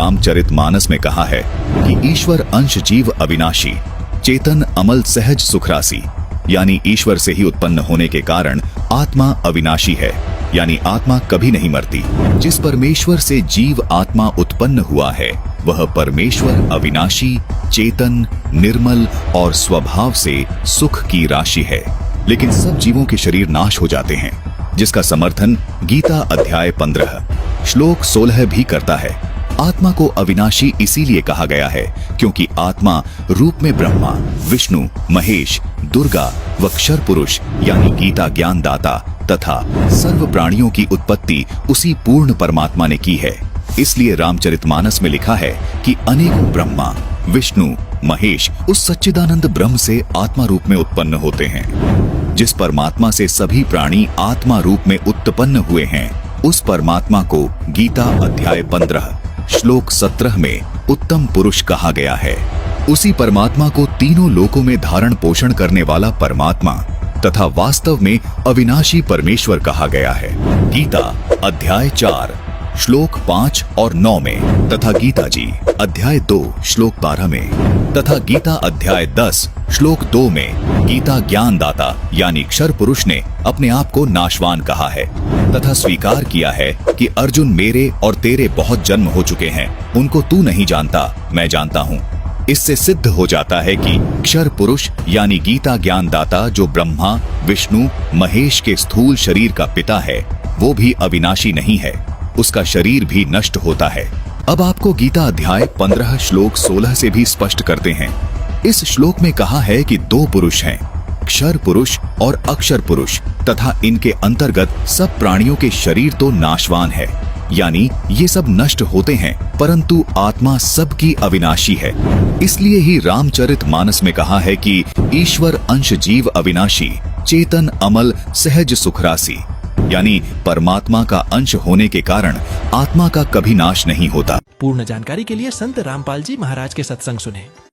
रामचरितमानस में कहा है कि ईश्वर अंश जीव अविनाशी, चेतन अमल सहज सुखरासी, यानी ईश्वर से ही उत्पन्न होने के कारण आत्मा अविनाशी है, यानी आत्मा कभी नहीं मरती। जिस परमेश्वर से जीव आत्मा उत्पन्न हुआ है वह परमेश्वर अविनाशी, चेतन, निर्मल और स्वभाव से सुख की राशि है। लेकिन सब जीवों के शरीर नाश हो जाते हैं, जिसका समर्थन गीता अध्याय 15 श्लोक 16 भी करता है। आत्मा को अविनाशी इसीलिए कहा गया है क्योंकि आत्मा रूप में ब्रह्मा, विष्णु, महेश, दुर्गा व क्षर पुरुष यानी गीता ज्ञान दाता तथा सर्व प्राणियों की उत्पत्ति उसी पूर्ण परमात्मा ने की है। इसलिए रामचरितमानस में लिखा है कि अनेकों ब्रह्मा, विष्णु, महेश उस सच्चिदानंद ब्रह्म से आत्मा रूप में उत्पन्न होते हैं। जिस परमात्मा से सभी प्राणी आत्मा रूप में उत्पन्न हुए हैं, उस परमात्मा को गीता अध्याय 15 श्लोक 17 में उत्तम पुरुष कहा गया है। उसी परमात्मा को तीनों लोकों में धारण पोषण करने वाला परमात्मा तथा वास्तव में अविनाशी परमेश्वर कहा गया है। गीता अध्याय 4 श्लोक 5 और 9 में तथा गीता जी अध्याय 2 श्लोक 12 में तथा गीता अध्याय 10 श्लोक 2 में गीता ज्ञान दाता यानी क्षर पुरुष ने अपने आप को नाशवान कहा है तथा स्वीकार किया है कि अर्जुन मेरे और तेरे बहुत जन्म हो चुके हैं, उनको तू नहीं जानता, मैं जानता हूँ। इससे सिद्ध हो जाता है कि क्षर पुरुष यानी गीता ज्ञान दाता जो ब्रह्मा, विष्णु, महेश के स्थूल शरीर का पिता है, वो भी अविनाशी नहीं है, उसका शरीर भी नष्ट होता है। अब आपको गीता अध्याय 15 श्लोक 16 से भी स्पष्ट करते हैं। इस श्लोक में कहा है कि दो पुरुष हैं, क्षर पुरुष और अक्षर पुरुष, तथा इनके अंतर्गत सब प्राणियों के शरीर तो नाशवान है, यानी ये सब नष्ट होते हैं, परंतु आत्मा सबकी अविनाशी है। इसलिए ही रामचरितमानस में कहा है कि ईश्वर अंश जीव अविनाशी, चेतन अमल सहज सुखरासी, यानी परमात्मा का अंश होने के कारण आत्मा का कभी नाश नहीं होता। पूर्ण जानकारी के लिए संत रामपाल जी महाराज के सत्संग सुने।